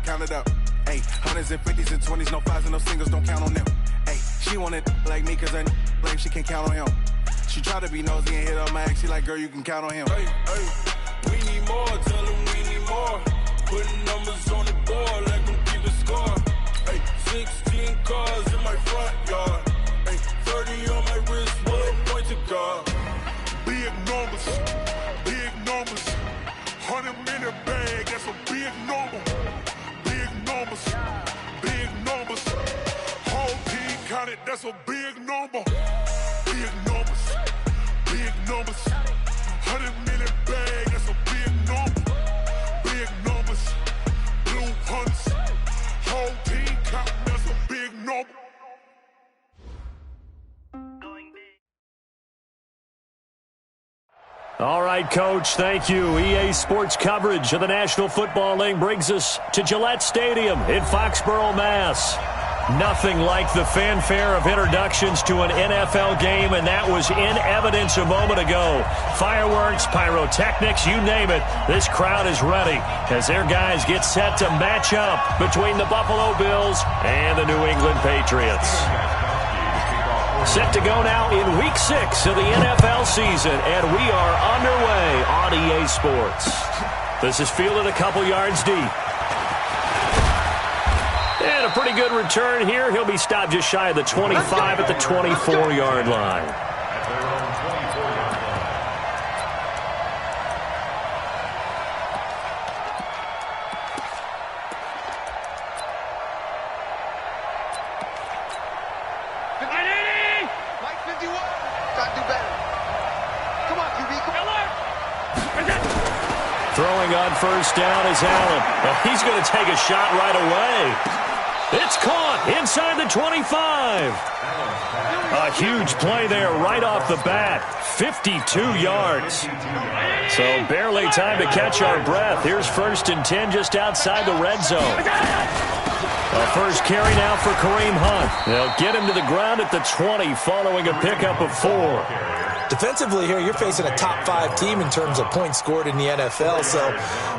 count it up. Hey, hundreds and fifties and 20s, no fives and no singles, don't count on them. Hey, she wanted like me cause I like she can count on him. She tried to be nosy and hit up my ex, she like, girl, you can count on him. Hey, we need more, tell them we need more. Putting numbers on the board, let them keep the score. Hey, 16 cars in my front yard. Hey, 30 on my wrist, bullet point to God. Big numbers, 100-minute bag, that's a big number. Big numbers, whole team counted, that's a big number. Big numbers, 100-minute bag, that's a big number. Big numbers, blue hunts, whole team counting, that's a big number. All right, Coach, thank you. EA Sports coverage of the National Football League brings us to Gillette Stadium in Foxborough, Mass. Nothing like the fanfare of introductions to an NFL game, and that was in evidence a moment ago. Fireworks, pyrotechnics, you name it. This crowd is ready as their guys get set to match up between the Buffalo Bills and the New England Patriots. Set to go now in Week 6 of the NFL season, and we are underway on EA Sports. This is fielded a couple yards deep. And a pretty good return here. He'll be stopped just shy of the 25 at the 24-yard line. Throwing on first down is Allen. Well, he's going to take a shot right away. It's caught inside the 25. A huge play there right off the bat. 52 yards. So barely time to catch our breath. Here's 1st and 10 just outside the red zone. A first carry now for Kareem Hunt. They'll get him to the ground at the 20 following a pickup of 4. Defensively here, you're facing a top 5 team in terms of points scored in the NFL. So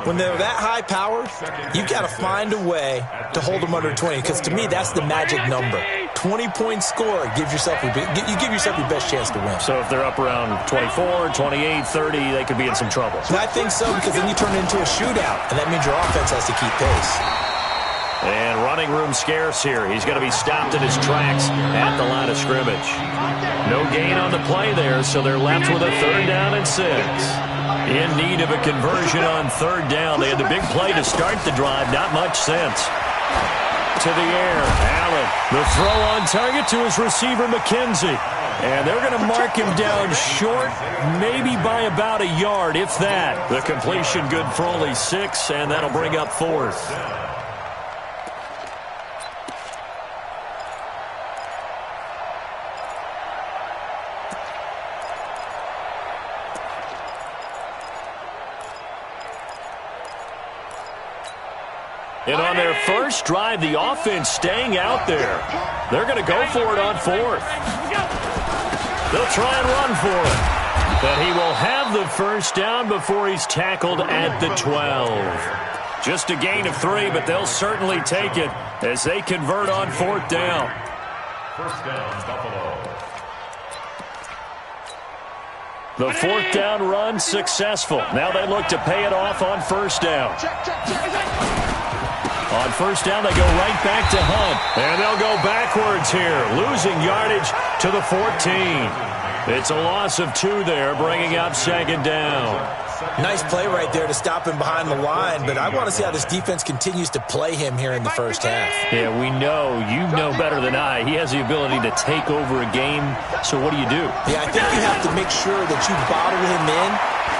when they're that high powered, you've got to find a way to hold them under 20. Because to me, that's the magic number. 20-point score gives yourself you give yourself your best chance to win. So if they're up around 24, 28, 30, they could be in some trouble. And I think so, because then you turn it into a shootout, and that means your offense has to keep pace. And running room scarce here. He's going to be stopped in his tracks at the line of scrimmage. No gain on the play there, so they're left with a 3rd down and 6. In need of a conversion on 3rd down. They had the big play to start the drive. Not much sense. To the air. Allen. The throw on target to his receiver, McKenzie. And they're going to mark him down short, maybe by about a yard, if that. The completion good for only 6, and that'll bring up 4th. And on their first drive, the offense staying out there. They're going to go for it on 4th. They'll try and run for it. But he will have the first down before he's tackled at the 12. Just a gain of 3, but they'll certainly take it as they convert on 4th down. First down, Buffalo. The 4th down run successful. Now they look to pay it off on 1st down. On 1st down, they go right back to Hunt. And they'll go backwards here, losing yardage to the 14. It's a loss of 2 there, bringing up 2nd down. Nice play right there to stop him behind the line, but I want to see how this defense continues to play him here in the first half. Yeah, we know. You know better than I. He has the ability to take over a game, so what do? Yeah, I think you have to make sure that you bottle him in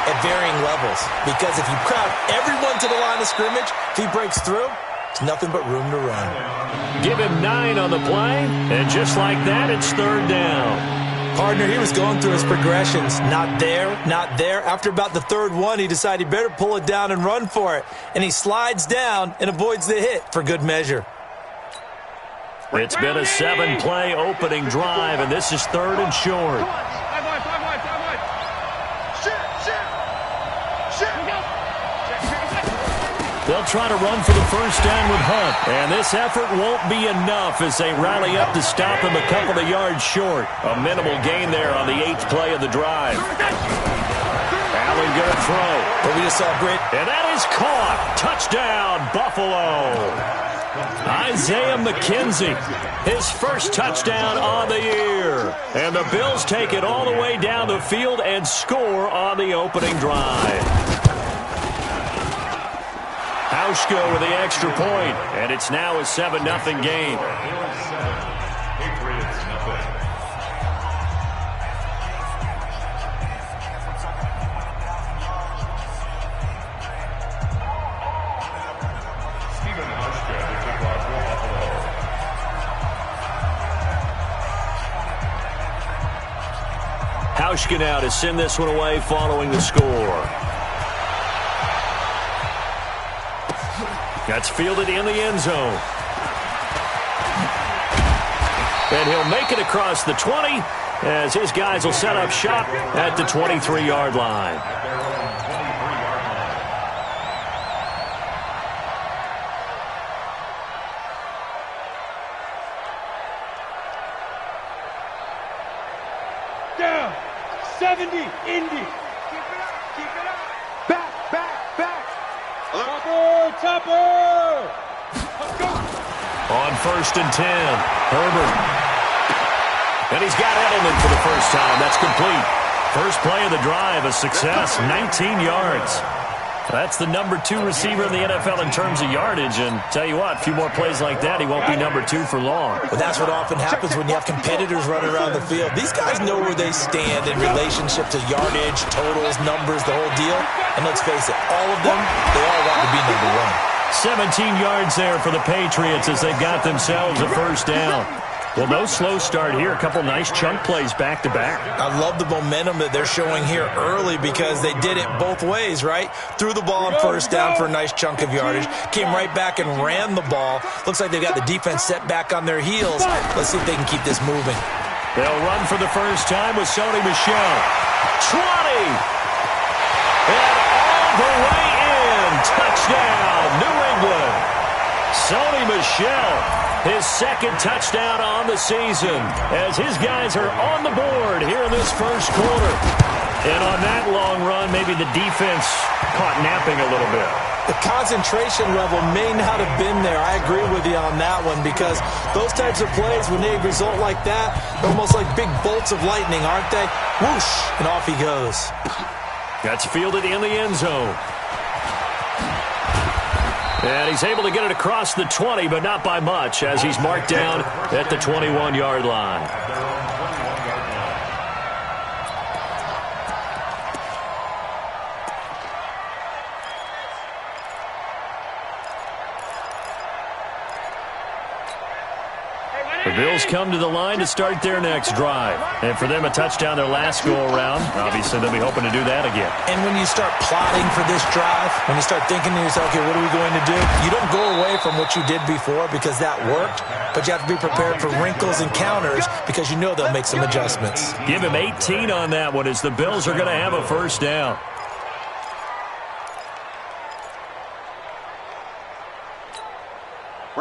at varying levels, because if you crowd everyone to the line of scrimmage, if he breaks through, it's nothing but room to run. Give him 9 on the play, and just like that, it's 3rd down. Partner, he was going through his progressions. Not there, not there. After about the 3rd one, he decided he better pull it down and run for it. And he slides down and avoids the hit for good measure. It's been a 7-play opening drive, and this is 3rd and short. They'll try to run for the first down with Hunt. And this effort won't be enough as they rally up to stop him a couple of yards short. A minimal gain there on the 8th play of the drive. Allen going to throw. But we just saw great. And that is caught. Touchdown, Buffalo. Isaiah McKenzie, his first touchdown on the year. And the Bills take it all the way down the field and score on the opening drive. Hauschka with the extra point, and it's now a 7-0 game. Hauschka now to send this one away following the score. That's fielded in the end zone. And he'll make it across the 20 as his guys will set up shop at the 23-yard line. Down. 70, Indy. Keep it up. Back. Topper. Let's go. On 1st and 10, Herbert. And he's got Edelman for the first time. That's complete. First play of the drive, a success, 19 yards. That's the number 2 receiver in the NFL in terms of yardage. And tell you what, a few more plays like that, he won't be number 2 for long. But that's what often happens when you have competitors running around the field. These guys know where they stand in relationship to yardage, totals, numbers, the whole deal. And let's face it, all of them, they all want to be number 1. 17 yards there for the Patriots as they've got themselves a first down. Well, no slow start here. A couple nice chunk plays back-to-back. I love the momentum that they're showing here early because they did it both ways, right? Threw the ball on first down for a nice chunk of yardage. Came right back and ran the ball. Looks like they've got the defense set back on their heels. Let's see if they can keep this moving. They'll run for the first time with Sony Michel. 20! And all the way in. Touchdown, New England. Sony Michel, his second touchdown on the season as his guys are on the board here in this first quarter. And on that long run, maybe the defense caught napping a little bit. The concentration level may not have been there. I agree with you on that one because those types of plays, when they result like that, they're almost like big bolts of lightning, aren't they? Whoosh, and off he goes. That's fielded in the end zone. And he's able to get it across the 20, but not by much, as he's marked down at the 21-yard line. The Bills come to the line to start their next drive. And for them, a touchdown their last go-around. Obviously, they'll be hoping to do that again. And when you start plotting for this drive, when you start thinking to yourself, okay, what are we going to do? You don't go away from what you did before because that worked, but you have to be prepared for wrinkles and counters because you know they'll make some adjustments. Give him 18 on that one as the Bills are going to have a first down.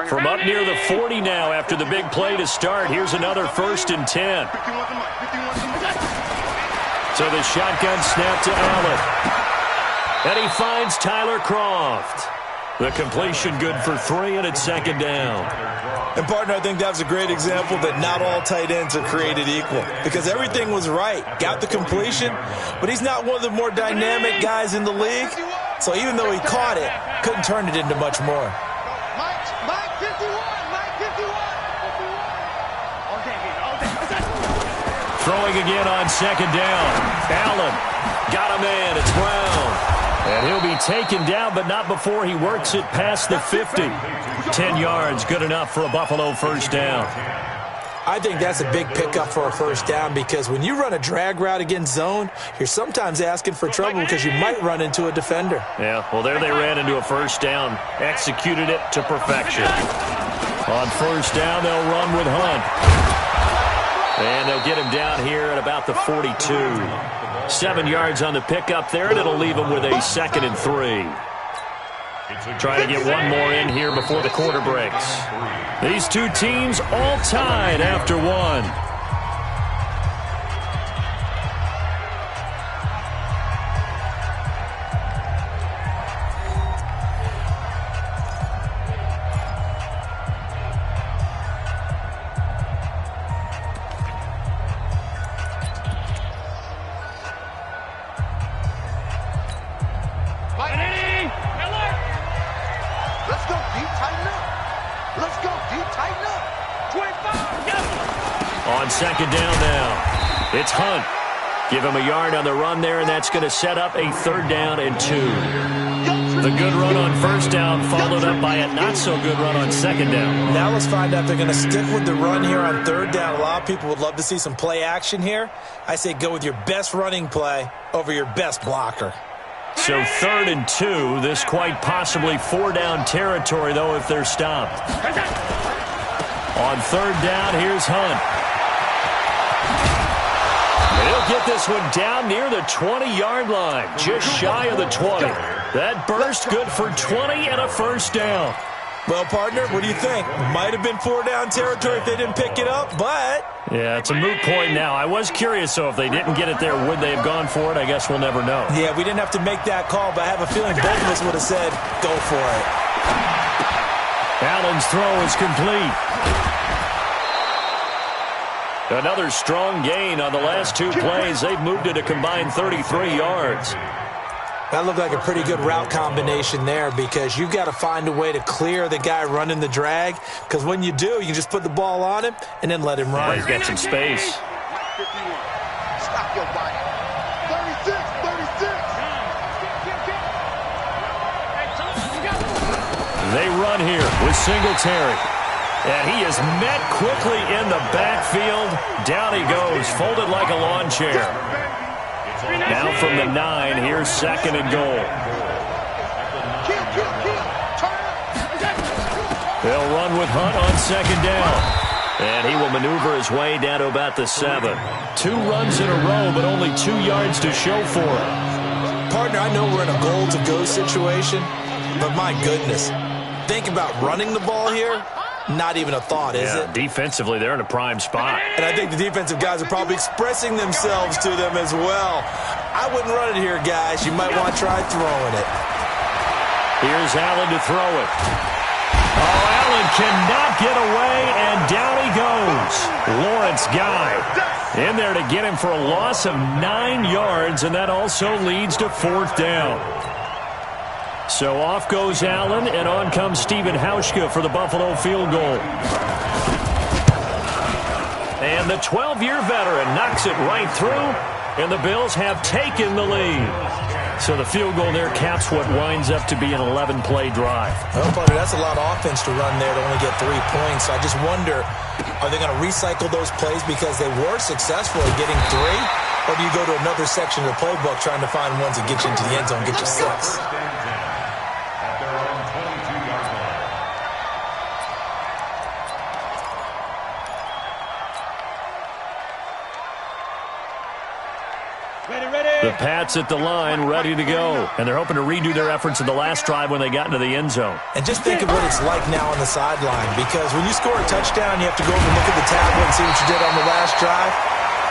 From up near the 40 now after the big play to start. Here's another 1st and 10. So the shotgun snap to Allen. And he finds Tyler Kroft. The completion good for 3, and it's 2nd down. And, partner, I think that was a great example that not all tight ends are created equal because everything was right. Got the completion, but he's not one of the more dynamic guys in the league. So even though he caught it, couldn't turn it into much more. Throwing again on 2nd down. Allen got a man. It's Brown. And he'll be taken down, but not before he works it past the 50. 10 yards, good enough for a Buffalo first down. I think that's a big pickup for a first down because when you run a drag route against zone, you're sometimes asking for trouble because you might run into a defender. Yeah, well, there they ran into a first down. Executed it to perfection. On first down, they'll run with Hunt. And they'll get him down here at about the 42. 7 yards on the pickup there, and it'll leave him with a 2nd and 3. Trying to get one more in here before the quarter breaks. These two teams all tied after one. On second down now, it's Hunt. Give him a yard on the run there, and that's going to set up a 3rd down and 2. The good run on 1st down followed up by a not-so-good run on 2nd down. Now let's find out if they're going to stick with the run here on 3rd down. A lot of people would love to see some play action here. I say go with your best running play over your best blocker. So 3rd and 2, this quite possibly 4-down territory, though, if they're stopped. On 3rd down, here's Hunt. He'll get this one down near the 20-yard line, just shy of the 20. That burst good for 20 and a 1st down. Well, partner, what do you think? Might have been 4-down territory if they didn't pick it up, but... Yeah, it's a moot point now. I was curious, so if they didn't get it there, would they have gone for it? I guess we'll never know. Yeah, we didn't have to make that call, but I have a feeling both of us would have said, go for it. Allen's throw is complete. Another strong gain on the last 2 plays. They've moved it a combined 33 yards. That looked like a pretty good route combination there because you've got to find a way to clear the guy running the drag, because when you do, you can just put the ball on him and then let him run. Yeah, he's got some space. Stop your body. 36, 36. They run here with Singletary. And he is met quickly in the backfield. Down he goes, folded like a lawn chair. Now from the 9, here's 2nd and goal. They'll run with Hunt on 2nd down. And he will maneuver his way down to about the 7. 2 runs in a row, but only 2 yards to show for it. Partner, I know we're in a goal-to-go situation, but my goodness, think about running the ball here. Not even a thought, is it? Defensively, they're in a prime spot. And I think the defensive guys are probably expressing themselves to them as well. I wouldn't run it here, guys. You might want to try throwing it. Here's Allen to throw it. Oh, Allen cannot get away, and down he goes. Lawrence Guy in there to get him for a loss of 9 yards, and that also leads to 4th down. So off goes Allen, and on comes Stephen Hauschka for the Buffalo field goal. And the 12-year veteran knocks it right through, and the Bills have taken the lead. So the field goal there caps what winds up to be an 11-play drive. Well, partner, that's a lot of offense to run there to only get 3 points. So I just wonder, are they going to recycle those plays because they were successful at getting 3? Or do you go to another section of the playbook trying to find ones that get you into the end zone, get you 6? The Pats at the line, ready to go. And they're hoping to redo their efforts in the last drive when they got into the end zone. And just think of what it's like now on the sideline, because when you score a touchdown, you have to go over and look at the tablet and see what you did on the last drive.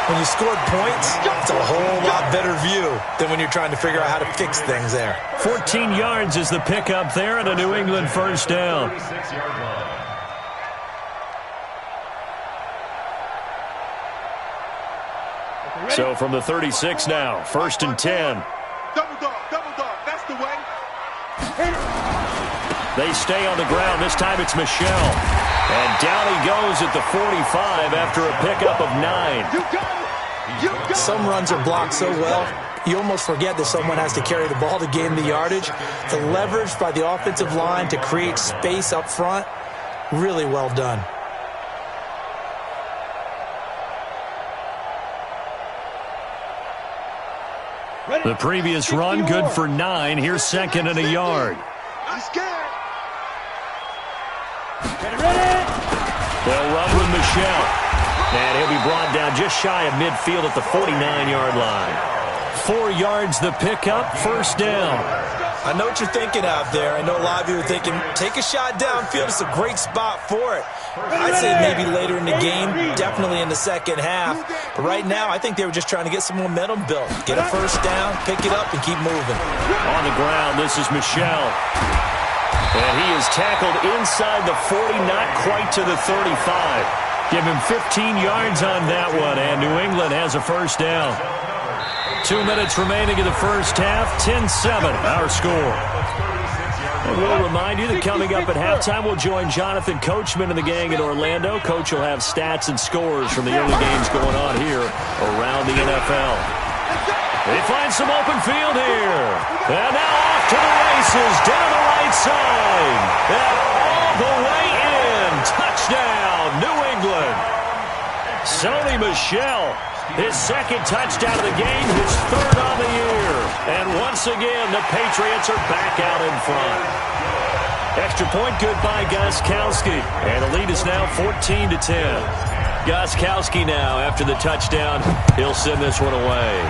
When you scored points, it's a whole lot better view than when you're trying to figure out how to fix things there. 14 yards is the pickup there and a New England 1st down. So from the 36 now, 1st and 10. Double dog, that's the way. They stay on the ground. This time it's Michelle. And down he goes at the 45 after a pickup of 9. You got it. You got it. Some runs are blocked so well, you almost forget that someone has to carry the ball to gain the yardage. The leverage by the offensive line to create space up front, really well done. The previous run, good for 9. Here's 2nd and a yard. I'm scared. They'll run with Michelle. And he'll be brought down just shy of midfield at the 49-yard line. 4 yards the pickup, 1st down. I know what you're thinking out there. I know a lot of you are thinking, take a shot downfield. It's a great spot for it. I'd say maybe later in the game, definitely in the second half. But right now, I think they were just trying to get some momentum built. Get a first down, pick it up, and keep moving. On the ground, this is Michel. And he is tackled inside the 40, not quite to the 35. Give him 15 yards on that one, and New England has a first down. 2 minutes remaining in the first half, 10-7, our score. And we'll remind you that coming up at halftime, we'll join Jonathan Coachman and the gang in Orlando. Coach will have stats and scores from the early games going on here around the NFL. They find some open field here. And now off to the races, down the right side. And all the way in. Touchdown, New England. Sony Michel, his second touchdown of the game, his third on the year. And once again, the Patriots are back out in front. Extra point good by Gostkowski. And the lead is now 14-10. Gostkowski now, after the touchdown, he'll send this one away.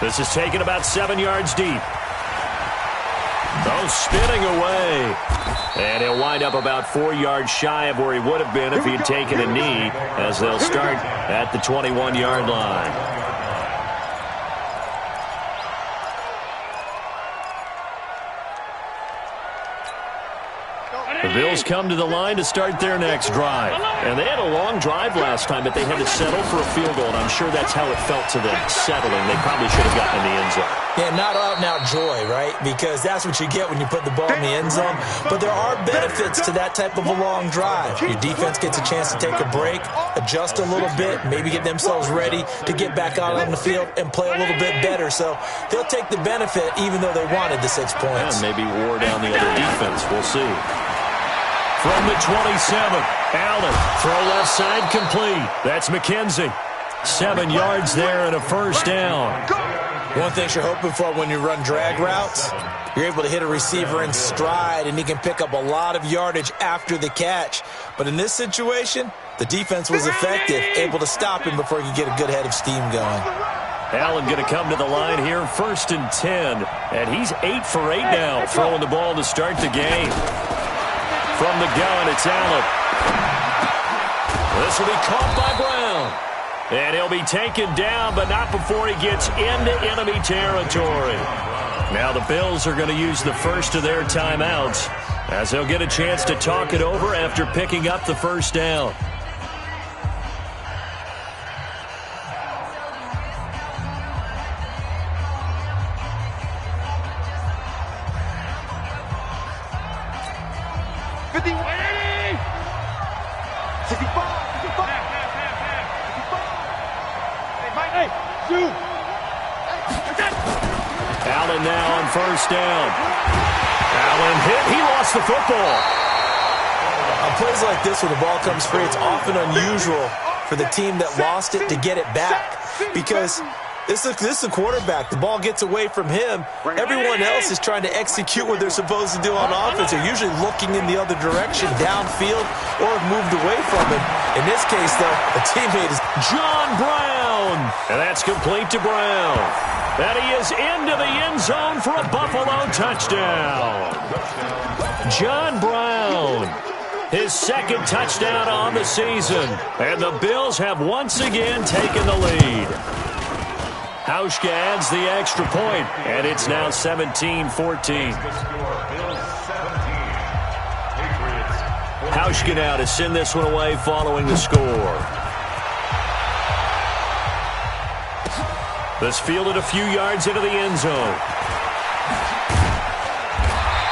This is taken about 7 yards deep. Oh, spinning away. And he'll wind up about 4 yards shy of where he would have been if he had taken a knee, as they'll start at the 21-yard line. The Bills come to the line to start their next drive. And they had a long drive last time, but they had to settle for a field goal, and I'm sure that's how it felt to them, settling. They probably should have gotten in the end zone. Yeah, not out-and-out joy, right? Because that's what you get when you put the ball in the end zone. But there are benefits to that type of a long drive. Your defense gets a chance to take a break, adjust a little bit, maybe get themselves ready to get back out on the field and play a little bit better. So they'll take the benefit even though they wanted the 6 points. And maybe wore down the other defense. We'll see. From the 27, Allen, throw left side complete. That's McKenzie. 7 yards there and a first down. One thing you're hoping for when you run drag routes, you're able to hit a receiver in stride, and he can pick up a lot of yardage after the catch. But in this situation, the defense was effective, able to stop him before he could get a good head of steam going. Allen going to come to the line here, 1st and 10. And he's 8 for 8 now, throwing the ball to start the game. From the gun, it's Allen. This will be caught by Brown. And he'll be taken down, but not before he gets into enemy territory. Now the Bills are going to use the first of their timeouts, as they'll get a chance to talk it over after picking up the first down. Allen now on first down. Allen hit. He lost the football. On plays like this, when the ball comes free, it's often unusual for the team that lost it to get it back. Because this is a quarterback. The ball gets away from him. Everyone else is trying to execute what they're supposed to do on offense. They're usually looking in the other direction, downfield, or have moved away from him. In this case, though, the teammate is John Brown. And that's complete to Brown. And he is into the end zone for a Buffalo touchdown. John Brown, his second touchdown on the season. And the Bills have once again taken the lead. Hauschka adds the extra point, and it's now 17-14. Hauschka now to send this one away following the score. This fielded a few yards into the end zone.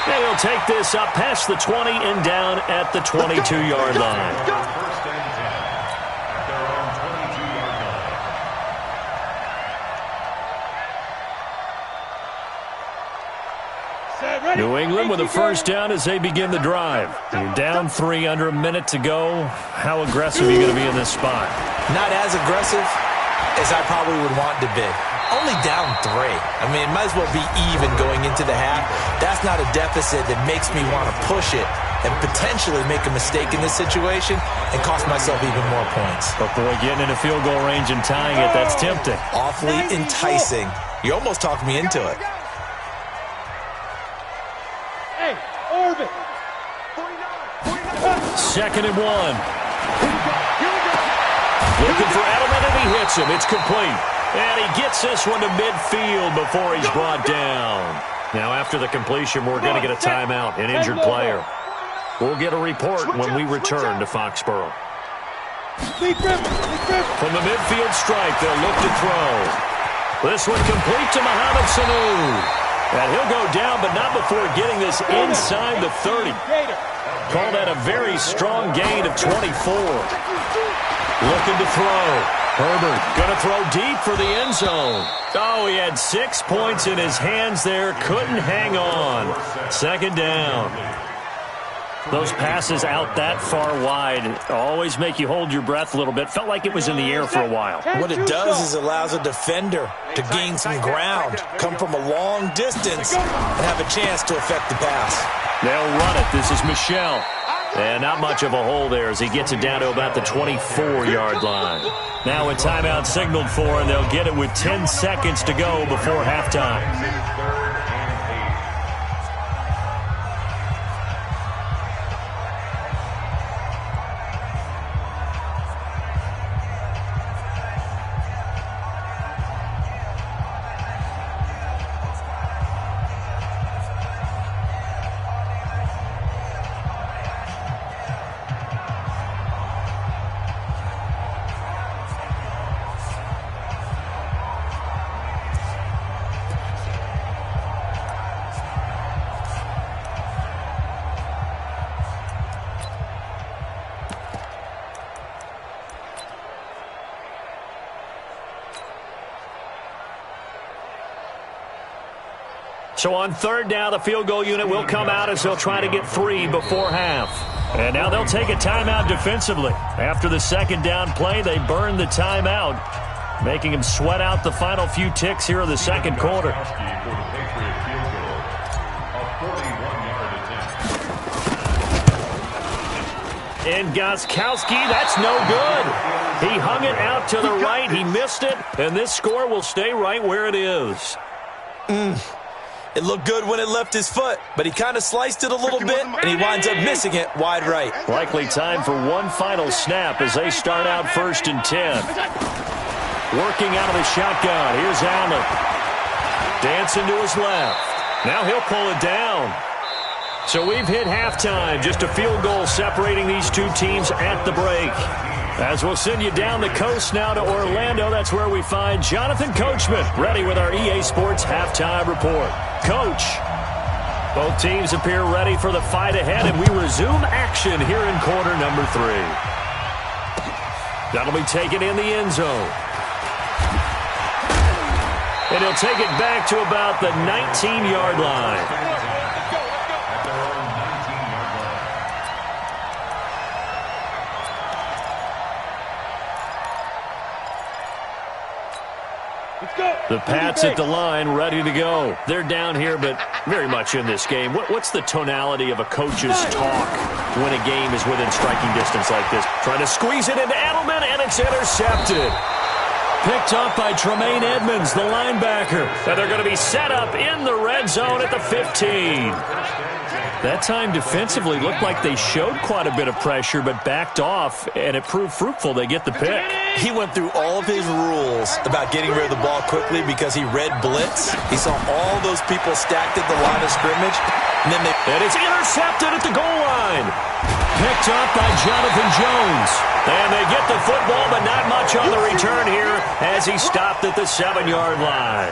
And he'll take this up past the 20 and down at the 22-yard line. New England with a first down as they begin the drive. You're down 3, under a minute to go. How aggressive are you going to be in this spot? not as aggressive as I probably would want to be. Only down 3. I mean, it might as well be even going into the half. That's not a deficit that makes me want to push it. and potentially make a mistake in this situation and cost myself even more points. But boy, getting in a field goal range and tying it, that's tempting. Awfully enticing. You almost talked me into it. Hey, Orbit. 2nd and 1. Looking for Edelman, and he hits him. It's complete. And he gets this one to midfield before he's brought down. Now, after the completion, we're going to get a timeout, an injured player. We'll get a report when we return to Foxborough. From the midfield stripe, they'll look to throw. This one complete to Mohamed Sanu. And he'll go down, but not before getting this inside the 30. Call that a very strong gain of 24. Looking to throw. Herbert going to throw deep for the end zone. Oh, he had 6 points in his hands there. Couldn't hang on. 2nd down. Those passes out that far wide always make you hold your breath a little bit. Felt like it was in the air for a while. What it does is it allows a defender to gain some ground, come from a long distance, and have a chance to affect the pass. They'll run it. This is Michel. And not much of a hole there as he gets it down to about the 24-yard line. Now a timeout signaled for, and they'll get it with 10 seconds to go before halftime. So on 3rd down, the field goal unit will come out as they'll try to get 3 before half. And now they'll take a timeout defensively. After the 2nd down play, they burn the timeout, making them sweat out the final few ticks here in the 2nd quarter. And Gostkowski, that's no good. He hung it out to the right. He missed it, and this score will stay right where it is. It looked good when it left his foot, but he kind of sliced it a little bit, and he winds up missing it wide right. Likely time for one final snap as they start out 1st and 10. Working out of the shotgun. Here's Allen. Dancing to his left. Now he'll pull it down. So we've hit halftime. Just a field goal separating these two teams at the break. As we'll send you down the coast now to Orlando, that's where we find Jonathan Coachman, ready with our EA Sports halftime report. Coach, both teams appear ready for the fight ahead, and we resume action here in quarter number 3. That'll be taken in the end zone. And he'll take it back to about the 19-yard line. The Pats at the line, ready to go. They're down here, but very much in this game. What's the tonality of a coach's talk when a game is within striking distance like this? Trying to squeeze it into Edelman, and it's intercepted. Picked up by Tremaine Edmonds, the linebacker. And they're going to be set up in the red zone at the 15. That time defensively looked like they showed quite a bit of pressure but backed off, and it proved fruitful. They get the pick. He went through all of his rules about getting rid of the ball quickly because he read blitz. He saw all those people stacked at the line of scrimmage. And it's intercepted at the goal line. Picked up by Jonathan Jones. And they get the football, but not much on the return here as he stopped at the 7-yard line.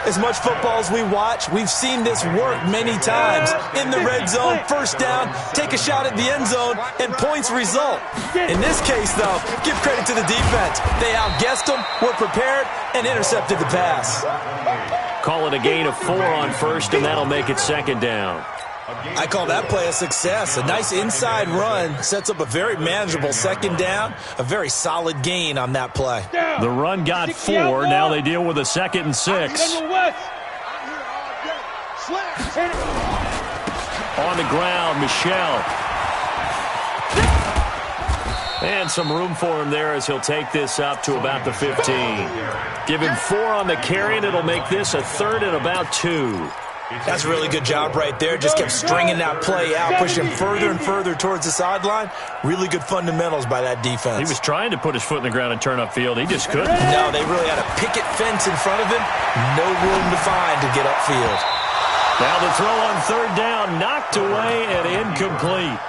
As much football as we watch, we've seen this work many times. In the red zone, 1st down, take a shot at the end zone, and points result. In this case, though, give credit to the defense. They outguessed them, were prepared, and intercepted the pass. Call it a gain of 4 on 1st, and that'll make it 2nd down. I call that play a success. A nice inside run sets up a very manageable 2nd down. A very solid gain on that play. The run got 4. Now they deal with a 2nd and 6. On the ground, Michel. And some room for him there as he'll take this up to about the 15. Give him 4 on the carry, and it'll make this a 3rd and about 2. That's a really good job right there. Just kept stringing that play out, pushing him further and further towards the sideline. Really good fundamentals by that defense. He was trying to put his foot in the ground and turn upfield. He just couldn't. No, they really had a picket fence in front of him. No room to find to get upfield. Now the throw on 3rd down, knocked away and incomplete.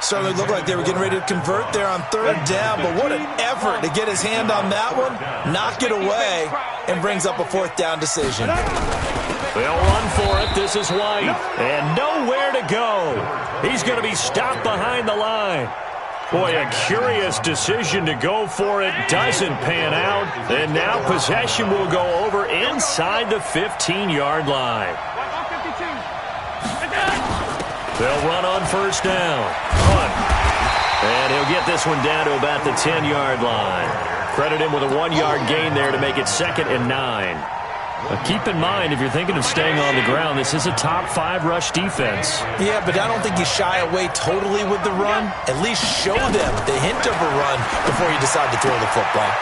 Certainly looked like they were getting ready to convert there on 3rd down, but what an effort to get his hand on that one, knock it away, and brings up a 4th down decision. They'll run for it. This is White. And nowhere to go. He's going to be stopped behind the line. Boy, a curious decision to go for it. Doesn't pan out. And now possession will go over inside the 15-yard line. They'll run on 1st down. And he'll get this one down to about the 10-yard line. Credit him with a 1-yard gain there to make it 2nd and 9. Keep in mind, if you're thinking of staying on the ground, this is a top 5 rush defense. Yeah, but I don't think you shy away totally with the run. At least show them the hint of a run before you decide to throw the football.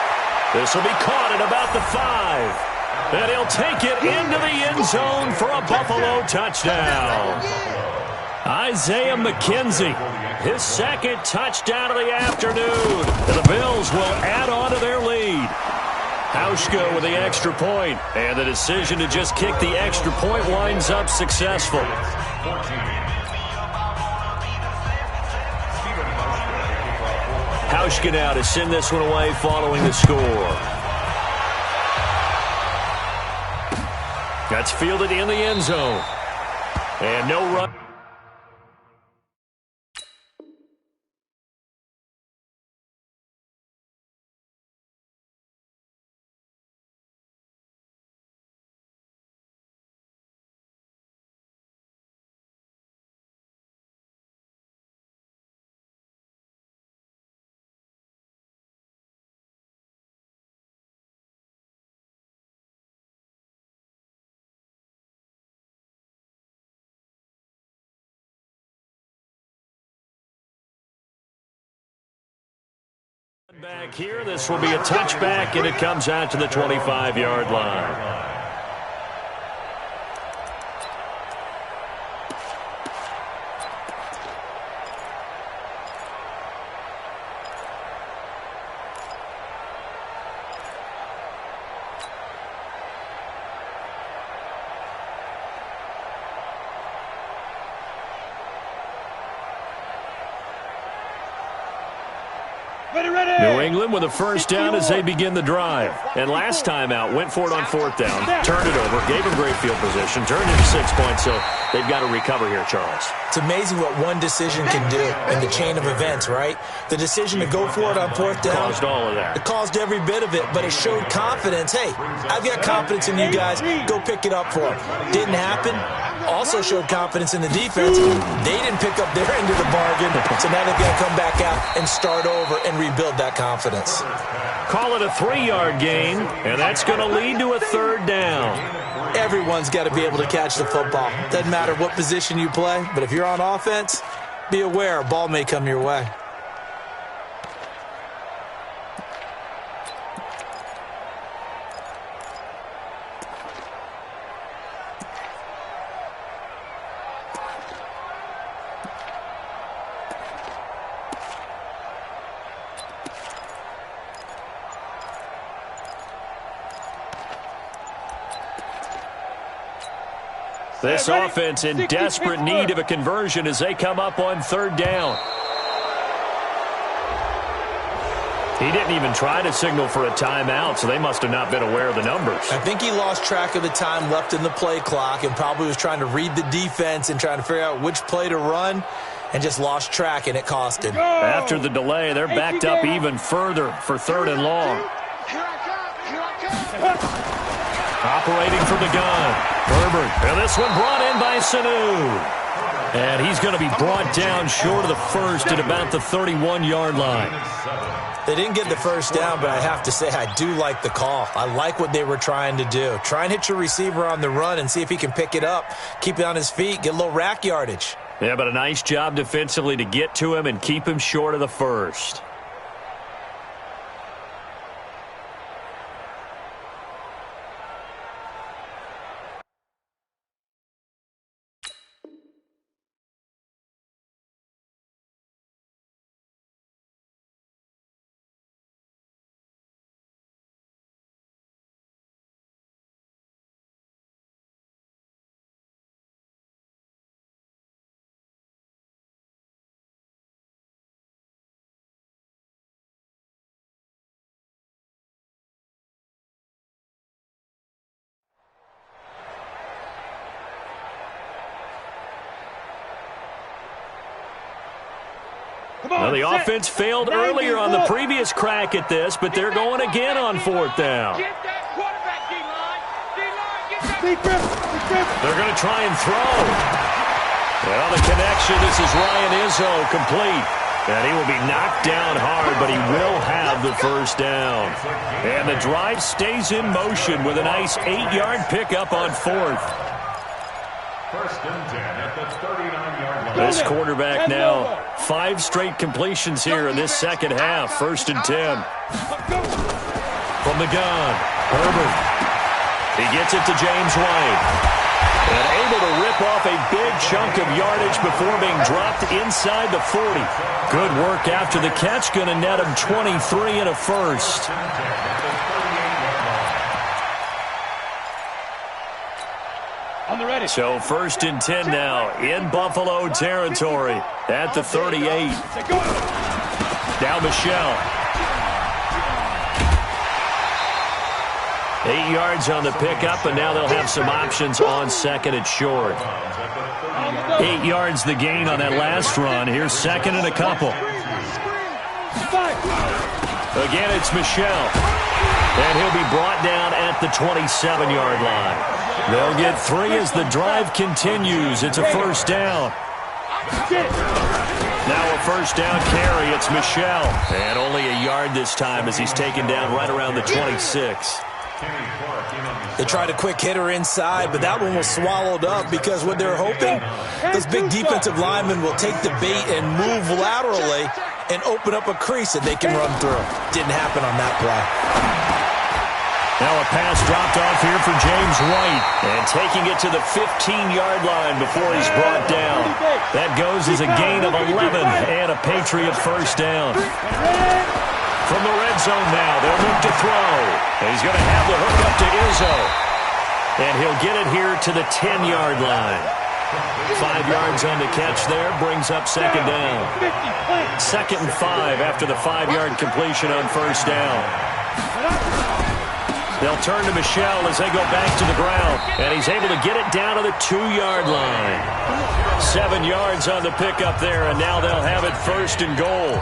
This will be caught at about the 5. And he'll take it into the end zone for a Buffalo touchdown. Isaiah McKenzie, his 2nd touchdown of the afternoon. And the Bills will add on to their lead. Hauschka with the extra point, and the decision to just kick the extra point winds up successful. Hauschka now to send this one away following the score. That's fielded in the end zone. And no run. Back here, this will be a touchback, and it comes out to the 25-yard line. New England with a 1st down as they begin the drive. And last time out, went for it on 4th down, turned it over, gave him great field position, turned into 6 points, so they've got to recover here, Charles. It's amazing what one decision can do in the chain of events, right? The decision to go for it on 4th down. Caused all of that. It caused every bit of it, but it showed confidence. Hey, I've got confidence in you guys. Go pick it up for them. Didn't happen. Also showed confidence in the defense. They didn't pick up their end of the bargain, so now they've got to come back out and start over and rebuild that confidence. Call it a 3-yard gain, and that's going to lead to a 3rd down. Everyone's got to be able to catch the football. Doesn't matter what position you play, but if you're on offense, be aware a ball may come your way. This offense in desperate need of a conversion as they come up on 3rd down. He didn't even try to signal for a timeout, so they must have not been aware of the numbers. I think he lost track of the time left in the play clock and probably was trying to read the defense and trying to figure out which play to run and just lost track, and it cost him. After the delay, they're backed up even further for 3rd and long. Operating from the gun, Herbert. And this one brought in by Sanu. And he's going to be brought down short of the 1st at about the 31-yard line. They didn't get the 1st down, but I have to say I do like the call. I like what they were trying to do. Try and hit your receiver on the run and see if he can pick it up, keep it on his feet, get a little rack yardage. Yeah, but a nice job defensively to get to him and keep him short of the first. Well, the offense failed earlier on the previous crack at this, but they're going again on fourth down. Get that quarterback, D-line. D-line, get that. They're going to try and throw. Well, the connection, this is Ryan Izzo, complete. And he will be knocked down hard, but he will have the first down. And the drive stays in motion with a nice 8-yard pickup on fourth. First and 10 at the 39-yard line. This quarterback now, 5 straight completions here in this second half. First and 10. From the gun, Herbert. He gets it to James White. And able to rip off a big chunk of yardage before being dropped inside the 40. Good work after the catch. Going to net him 23 and a first. On the ready. So first and 10 now in Buffalo territory at the 38. Now Michelle. 8 yards on the pickup, and now they'll have some options on second and short. 8 yards the gain on that last run. Here's second and a couple. Again, it's Michelle. And he'll be brought down at the 27-yard line. They'll get 3 as the drive continues. It's a first down. Now a first down carry. It's Michelle. And only a yard this time as he's taken down right around the 26. They tried a quick hitter inside, but that one was swallowed up because what they're hoping, those big defensive linemen will take the bait and move laterally and open up a crease that they can run through. Didn't happen on that play. Now a pass dropped off here for James White. And taking it to the 15-yard line before he's brought down. That goes as a gain of 11 and a Patriot first down. From the red zone now, they'll look to throw. And he's going to have the hook up to Izzo. And he'll get it here to the 10-yard line. 5 yards on the catch there, brings up second down. Second and 5 after the 5-yard completion on first down. They'll turn to Michelle as they go back to the ground. And he's able to get it down to the 2-yard line. 7 yards on the pickup there, and now they'll have it first and goal.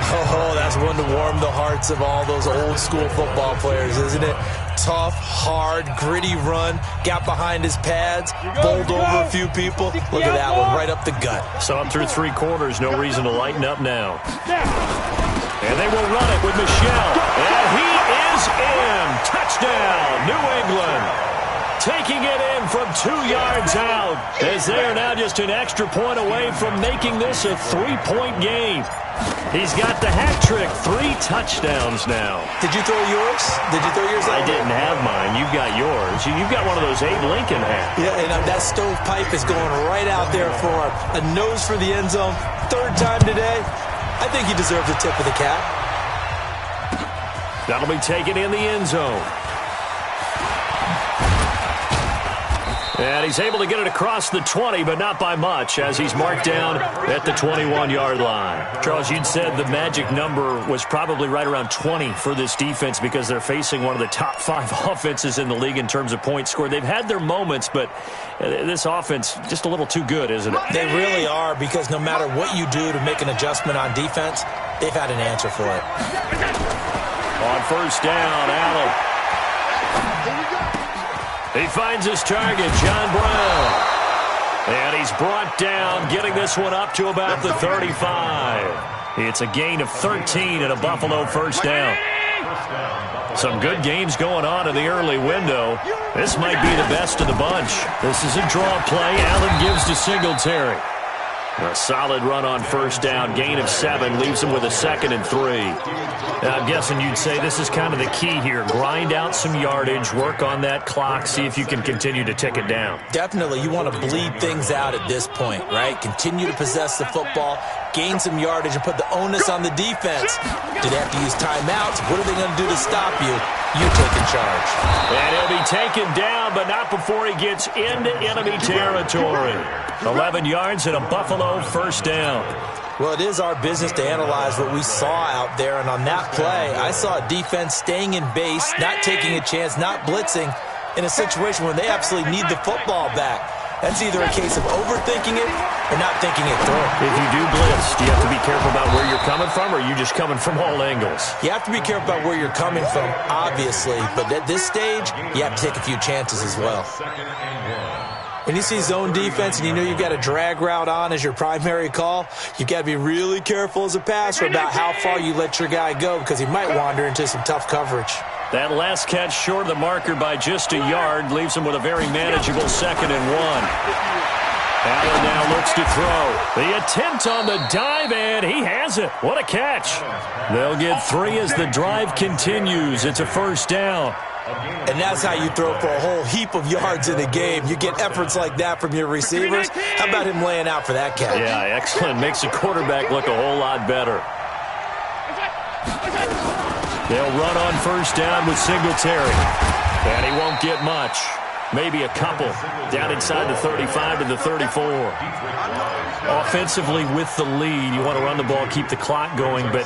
Oh, that's one to warm the hearts of all those old-school football players, isn't it? Tough, hard, gritty run, got behind his pads, bowled over a few people. Look at that one, right up the gut. So up through 3 quarters, no reason to lighten up now. And they will run it with Michelle. And he is in. Touchdown, New England. Taking it in from 2 yards out as they are now just an extra point away from making this a 3-point game. He's got the hat trick, 3 touchdowns now. Did you throw yours? Did you throw yours out? I didn't have mine. You've got yours. You've got one of those Abe Lincoln hats. Yeah, and that stovepipe is going right out there for a nose for the end zone. 3rd time today. I think he deserves a tip of the cap. That'll be taken in the end zone. And he's able to get it across the 20, but not by much, as he's marked down at the 21-yard line. Charles, you'd said the magic number was probably right around 20 for this defense because they're facing one of the top 5 offenses in the league in terms of points scored. They've had their moments, but this offense just a little too good, isn't it? They really are, because no matter what you do to make an adjustment on defense, they've had an answer for it. On first down, Allen. He finds his target, John Brown. And he's brought down, getting this one up to about the 35. It's a gain of 13 and a Buffalo first down. Some good games going on in the early window. This might be the best of the bunch. This is a draw play. Allen gives to Singletary. A solid run on first down. Gain of 7 leaves him with a 2nd and 3. I'm guessing you'd say this is kind of the key here. Grind out some yardage, work on that clock, see if you can continue to tick it down. Definitely. You want to bleed things out at this point, right? Continue to possess the football, gain some yardage, and put the onus on the defense. Do they have to use timeouts? What are they going to do to stop you? You take in charge. And he'll be taken down, but not before he gets into enemy territory. 11 yards and a Buffalo first down. Well, it is our business to analyze what we saw out there, and on that play, I saw a defense staying in base, not taking a chance, not blitzing, in a situation where they absolutely need the football back. That's either a case of overthinking it or not thinking it through. If you do blitz, do you have to be careful about where you're coming from, or are you just coming from all angles? You have to be careful about where you're coming from, obviously, but at this stage, you have to take a few chances as well. When you see zone defense and you know you've got a drag route on as your primary call, you've got to be really careful as a passer about how far you let your guy go, because he might wander into some tough coverage. That last catch short of the marker by just a yard leaves him with a very manageable 2nd and 1. Allen now looks to throw. The attempt on the dive, and he has it. What a catch. They'll get 3 as the drive continues. It's a first down. And that's how you throw for a whole heap of yards in a game. You get efforts like that from your receivers. How about him laying out for that catch? Yeah, excellent. Makes the quarterback look a whole lot better. They'll run on first down with Singletary. And he won't get much. Maybe a couple. Down inside the 35 to the 34. Offensively with the lead, you want to run the ball, keep the clock going, but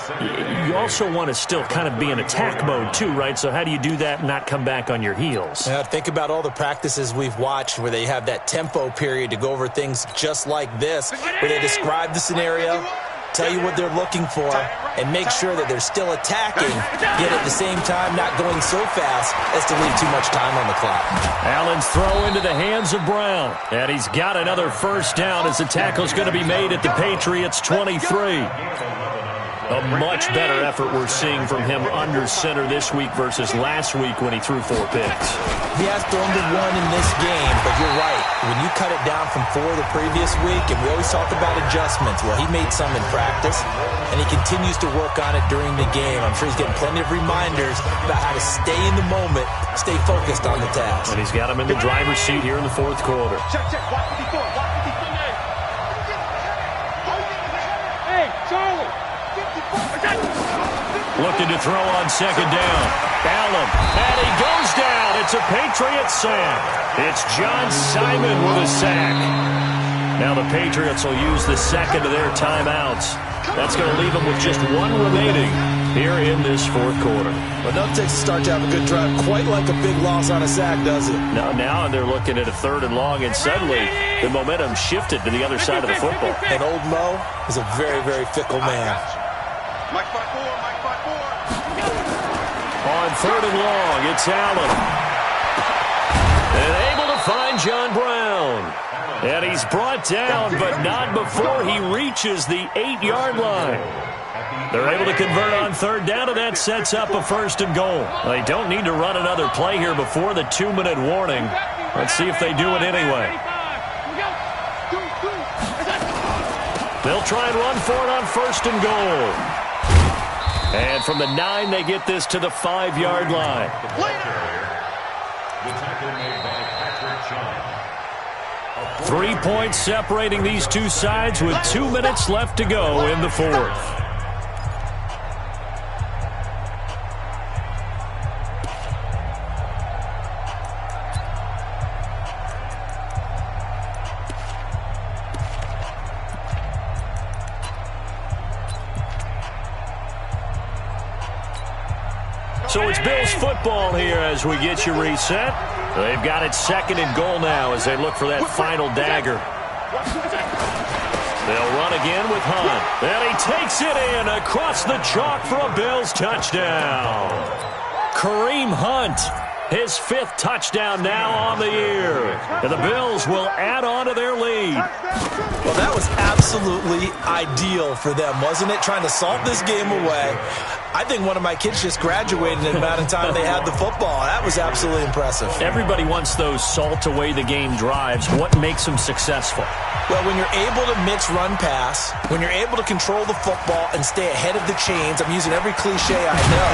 you also want to still kind of be in attack mode too, right? So how do you do that and not come back on your heels? Yeah, think about all the practices we've watched where they have that tempo period to go over things just like this, where they describe the scenario, tell you what they're looking for, and make sure that they're still attacking, yet at the same time not going so fast as to leave too much time on the clock. Allen's throw into the hands of Brown, and he's got another first down as the tackle's going to be made at the Patriots' 23. A much better effort we're seeing from him under center this week versus last week when he threw 4 picks. He has thrown to 1 in this game, but you're right. When you cut it down from 4 the previous week, and we always talk about adjustments, well, he made some in practice, and he continues to work on it during the game. I'm sure he's getting plenty of reminders about how to stay in the moment, stay focused on the task. And he's got him in the driver's seat here in the 4th quarter. Check. Watch 54. Hey, Charlie. Looking to throw on 2nd down. Allen, and he goes down. It's a Patriots sack. It's John Simon with a sack. Now the Patriots will use the 2nd of their timeouts. That's going to leave them with just 1 remaining here in this 4th quarter. Well, no takes to start to have a good drive, quite like a big loss on a sack, does it? No, now they're looking at a 3rd and long, and suddenly the momentum shifted to the other side of the football. And old Mo is a very, very fickle man. Mike 5-4. On 3rd and long, it's Allen. And able to find John Brown. And he's brought down, but not before he reaches the 8-yard line. They're able to convert on 3rd down, and that sets up a 1st and goal. They don't need to run another play here before the 2-minute warning. Let's see if they do it anyway. They'll try and run for it on 1st and goal. And from the 9, they get this to the 5-yard line. The tackle made by Patrick Chung. 3 points separating these two sides with 2 minutes left to go in the 4th. So it's Bills football here as we get you reset. They've got it 2nd and goal now as they look for that final dagger. They'll run again with Hunt. And he takes it in across the chalk for a Bills touchdown. Kareem Hunt, his 5th touchdown now on the year. And the Bills will add on to their lead. Well, that was absolutely ideal for them, wasn't it? Trying to salt this game away. I think one of my kids just graduated in the amount of time they had the football. That was absolutely impressive. Everybody wants those salt-away-the-game drives. What makes them successful? Well, when you're able to mix run-pass, when you're able to control the football and stay ahead of the chains, I'm using every cliche I know,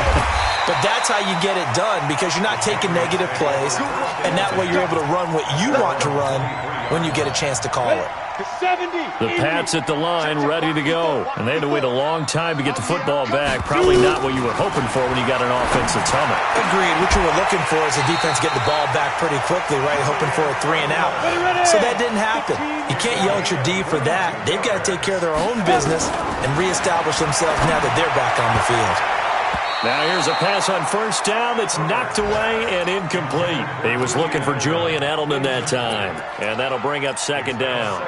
but that's how you get it done because you're not taking negative plays, and that way you're able to run what you want to run when you get a chance to call it. The Pats at the line, ready to go. And they had to wait a long time to get the football back. Probably not what you were hoping for when you got an offensive tunnel. Agreed. What you were looking for is the defense get the ball back pretty quickly, right? Hoping for a 3 and out. So that didn't happen. You can't yell at your D for that. They've got to take care of their own business and reestablish themselves now that they're back on the field. Now here's a pass on first down that's knocked away and incomplete. He was looking for Julian Edelman that time, and that'll bring up second down.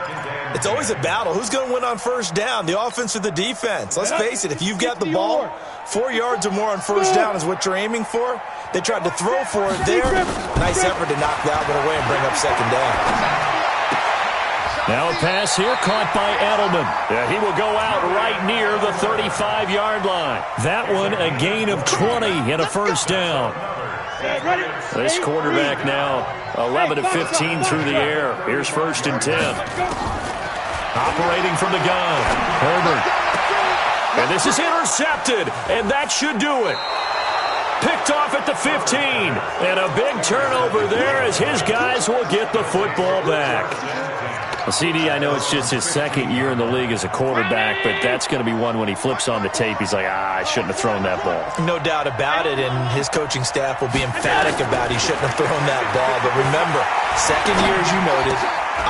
It's always a battle. Who's going to win on first down, the offense or the defense? Let's face it, if you've got the ball, 4 yards or more on first down is what you're aiming for. They tried to throw for it there. Nice effort to knock that one away and bring up second down. Now a pass here caught by Edelman. Yeah, he will go out right near the 35-yard line. That one a gain of 20 and a first down. This quarterback now 11 of 15 through the air. Here's first and 10. Operating from the gun, Herbert. And this is intercepted, and that should do it. Picked off at the 15. And a big turnover there as his guys will get the football back. Well, CD, I know it's just his second year in the league as a quarterback, but that's going to be one when he flips on the tape. He's like, I shouldn't have thrown that ball. No doubt about it, and his coaching staff will be emphatic about he shouldn't have thrown that ball. But remember, second year, as you noted,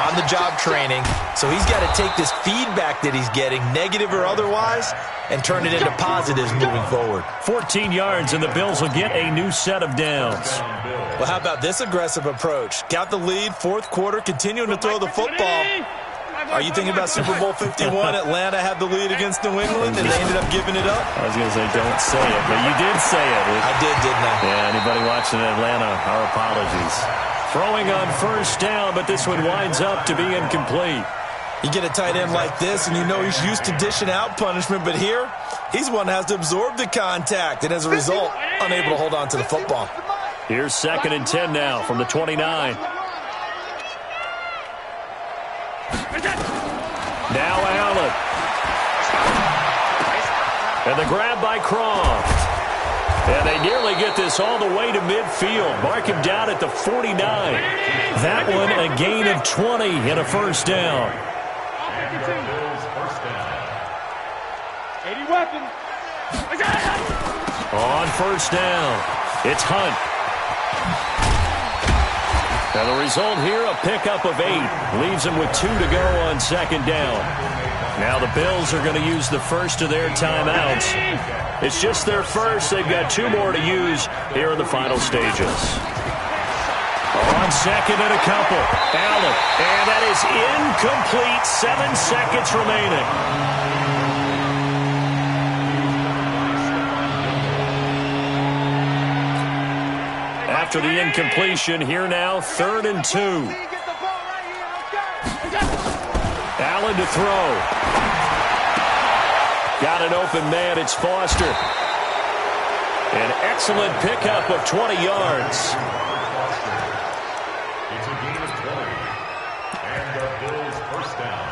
on-the-job training, so he's got to take this feedback that he's getting, negative or otherwise, and turn it into positives moving forward. 14 yards, and the Bills will get a new set of downs. Well, how about this aggressive approach? Got the lead, fourth quarter, continuing to throw the football. Are you thinking about Super Bowl 51? Atlanta had the lead against New England, and they ended up giving it up? I was going to say, don't say it, but you did say it. I did, didn't I? Yeah, anybody watching Atlanta, our apologies. Throwing on first down, but this one winds up to be incomplete. You get a tight end like this, and you know he's used to dishing out punishment, but here, he's one that has to absorb the contact, and as a result, unable to hold on to the football. Here's second and 10 now from the 29. Now Allen. And the grab by Croft. And they nearly get this all the way to midfield. Mark him down at the 49. That one a gain of 20 and a first down. 80 weapons. On first down, it's Hunt. And the result here, a pickup of 8. Leaves them with 2 to go on second down. Now the Bills are going to use the first of their timeouts. It's just their first. They've got 2 more to use here in the final stages. On second and a couple. Allen. And that is incomplete. 7 seconds remaining. After the incompletion, here now, 3rd and 2. Allen to throw. Got an open man, it's Foster. An excellent pickup of 20 yards. It's a gain of 20. And the Bills first down.